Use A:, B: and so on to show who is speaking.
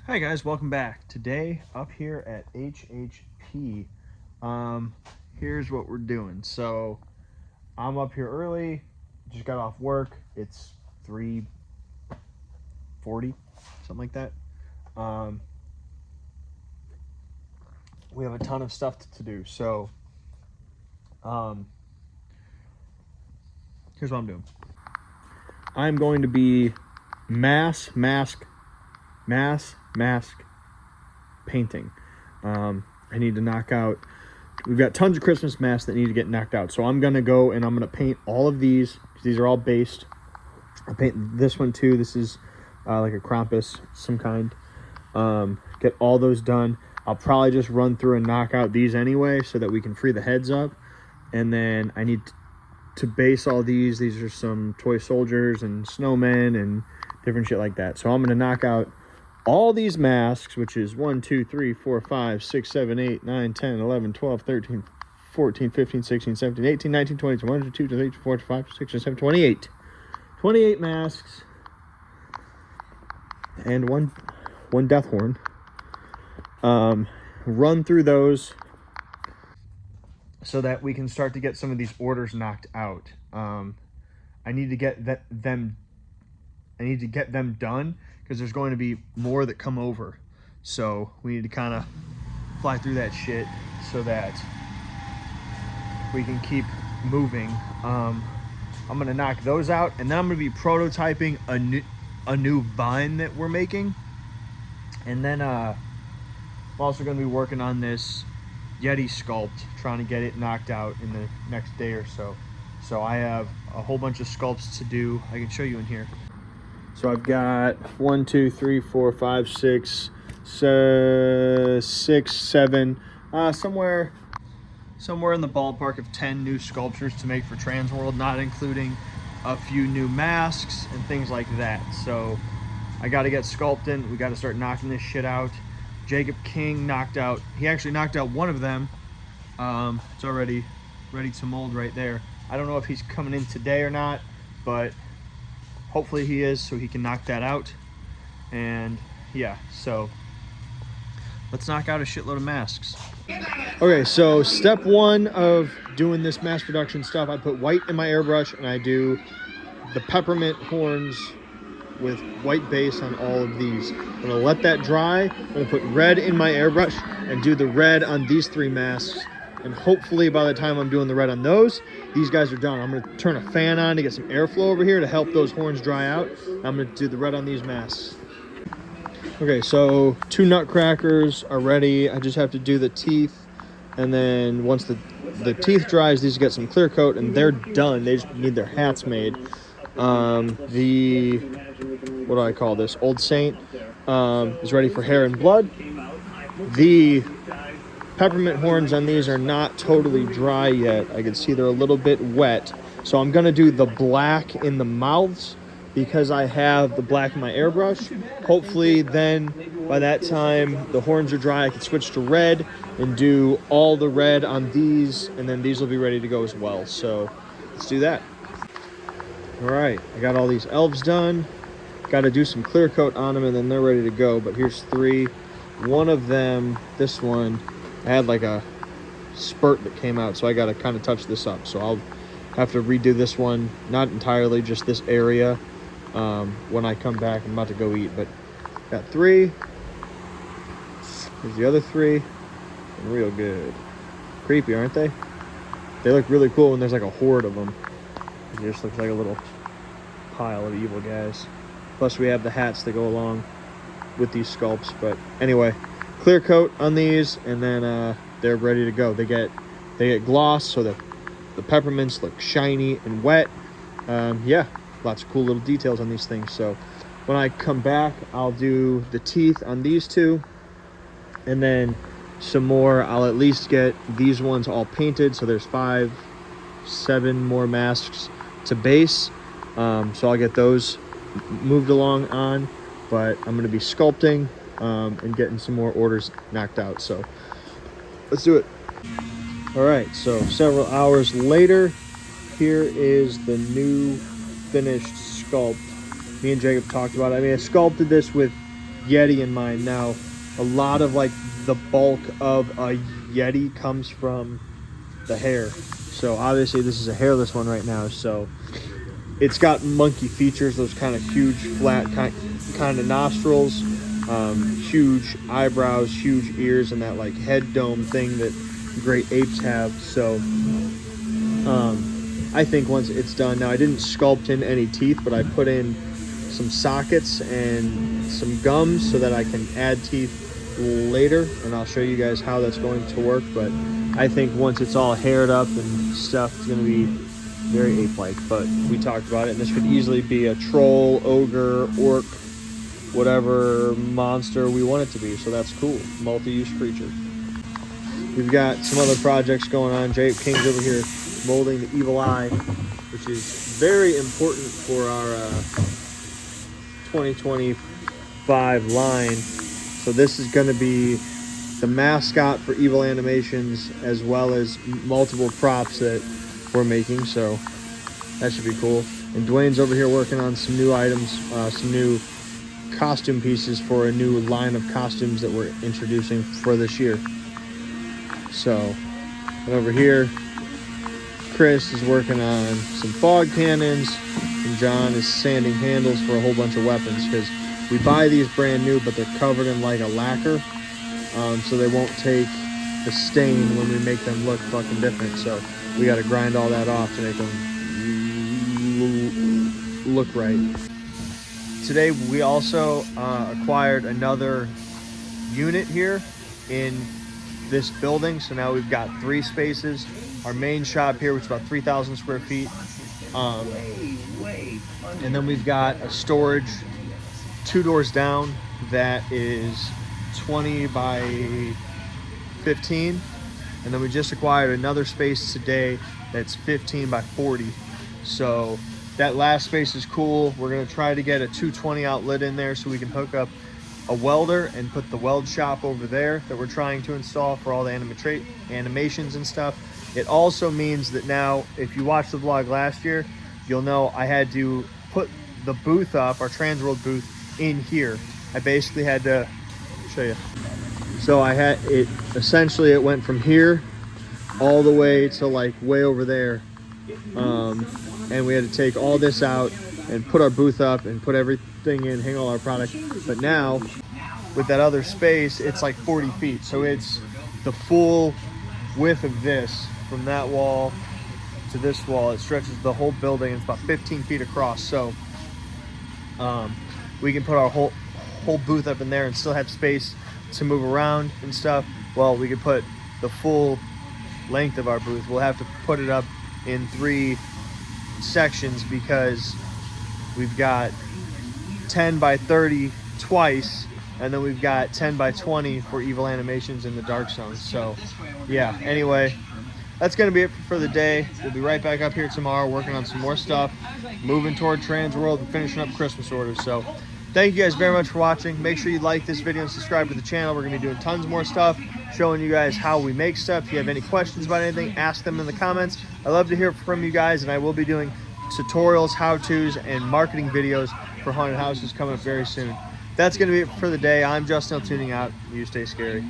A: Hi guys, welcome back. Today up here at HHP, here's what we're doing. So I'm up here early, just got off work. It's 3:40, something like that. We have a ton of stuff to do. So here's what I'm doing. I'm going to be mask painting. I need to knock out, we've got tons of Christmas masks that need to get knocked out. So I'm going to go and I'm going to paint all of these. These are all based. I'll paint this one too. This is like a Krampus, some kind. Get all those done. I'll probably just run through and knock out these anyway so that we can free the heads up. And then I need to base all these. These are some toy soldiers and snowmen and different shit like that. So I'm going to knock out all these masks, which is 1, 2, 3, 4, 5, 6, 7, 8, 9, 10, 11, 12, 13, 14, 15, 16, 17, 18, 19, 20, 21, 22, 23, 24, 25, 26, 27, 28. 28 masks. And one death horn. Run through those so that we can start to get some of these orders knocked out. I need to get them done because there's going to be more that come over. So we need to kind of fly through that shit so that we can keep moving. I'm gonna knock those out, and then I'm gonna be prototyping a new vine that we're making. And then I'm also gonna be working on this Yeti Sculpt, trying to get it knocked out in the next day or so. So I have a whole bunch of sculpts to do. I can show you in here. So I've got 1, 2, 3, 4, 5, 6, 7, somewhere in the ballpark of 10 new sculptures to make for Transworld, not including a few new masks and things like that. So I got to get sculpting. We got to start knocking this shit out. Jacob King he actually knocked out one of them. It's already ready to mold right there. I don't know if he's coming in today or not, but hopefully he is, so he can knock that out. And yeah, so let's knock out a shitload of masks. Okay, so step one of doing this mass production stuff, I put white in my airbrush and I do the peppermint horns with white base on all of these. I'm gonna let that dry. I'm gonna put red in my airbrush and do the red on these 3 masks. And hopefully by the time I'm doing the red on those, these guys are done. I'm gonna turn a fan on to get some airflow over here to help those horns dry out. I'm gonna do the red on these masks. Okay, so 2 nutcrackers are ready. I just have to do the teeth. And then once the teeth dries, these get some clear coat and they're done. They just need their hats made. What do I call this? Old Saint is ready for hair and blood. The peppermint horns on these are not totally dry yet. I can see they're a little bit wet. So I'm gonna do the black in the mouths because I have the black in my airbrush. Hopefully then by that time the horns are dry, I can switch to red and do all the red on these, and then these will be ready to go as well. So let's do that. All right, I got all these elves done. Got to do some clear coat on them and then they're ready to go. But here's 3. One of them, this one, I had like a spurt that came out, so I got to kind of touch this up. So I'll have to redo this one, not entirely, just this area. When I come back, I'm about to go eat, but got 3. Here's the other 3. And real good. Creepy, aren't they? They look really cool when there's like a horde of them. It just looks like a little pile of evil guys. Plus we have the hats that go along with these sculpts. But anyway, clear coat on these, and then they're ready to go. They get gloss so that the peppermints look shiny and wet. Yeah, lots of cool little details on these things. So when I come back, I'll do the teeth on these 2, and then some more. I'll at least get these ones all painted. So there's 5, 7 more masks to base. So I'll get those moved along on, but I'm going to be sculpting and getting some more orders knocked out. So let's do it. All right, so several hours later, here is the new finished sculpt. Me and Jacob talked about it. I mean, I sculpted this with Yeti in mind. Now, a lot of like the bulk of a Yeti comes from the hair. So obviously this is a hairless one right now. So it's got monkey features, those kind of huge flat kind of nostrils, huge eyebrows, huge ears, and that like head dome thing that great apes have. So I think once it's done, now I didn't sculpt in any teeth, but I put in some sockets and some gums so that I can add teeth later, and I'll show you guys how that's going to work. But I think once it's all haired up and stuff, it's going to be very ape-like. But we talked about it, and this could easily be a troll, ogre, orc, whatever monster we want it to be. So that's cool. Multi-use creature. We've got some other projects going on. Jape King's over here molding the evil eye, which is very important for our 2025 line. So this is going to be the mascot for Evil Animations, as well as multiple props that we're making. So that should be cool. And Dwayne's over here working on some new items, some new costume pieces for a new line of costumes that we're introducing for this year. So, and over here, Chris is working on some fog cannons, and John is sanding handles for a whole bunch of weapons, because we buy these brand new, but they're covered in like a lacquer, so they won't take the stain when we make them look fucking different. So we got to grind all that off to make them look right. Today we also acquired another unit here in this building, so now we've got 3 spaces. Our main shop here, which is about 3,000 square feet, and then we've got a storage 2 doors down that is 20 by 15, and then we just acquired another space today that's 15 by 40. So that last space is cool. We're going to try to get a 220 outlet in there so we can hook up a welder and put the weld shop over there that we're trying to install for all the animations and stuff. It also means that now, if you watched the vlog last year, you'll know I had to put the booth up, our Transworld booth, in here. I basically had to show you. So I had it, essentially it went from here all the way to like way over there. And we had to take all this out and put our booth up and put everything in, hang all our product. But now with that other space, it's like 40 feet. So it's the full width of this, from that wall to this wall. It stretches the whole building. It's about 15 feet across. So we can put our whole booth up in there and still have space to move around and stuff. Well, we could put the full length of our booth. We'll have to put it up in 3 sections, because we've got 10 by 30 twice, and then we've got 10 by 20 for Evil Animations in the Dark Zone. So yeah, anyway, that's going to be it for the day. We'll be right back up here tomorrow working on some more stuff, moving toward Transworld and finishing up Christmas orders. So thank you guys very much for watching. Make sure you like this video and subscribe to the channel. We're going to be doing tons more stuff, showing you guys how we make stuff. If you have any questions about anything, ask them in the comments. I love to hear from you guys, and I will be doing tutorials, how-tos, and marketing videos for haunted houses coming up very soon. That's going to be it for the day. I'm Justin, tuning out. You stay scary.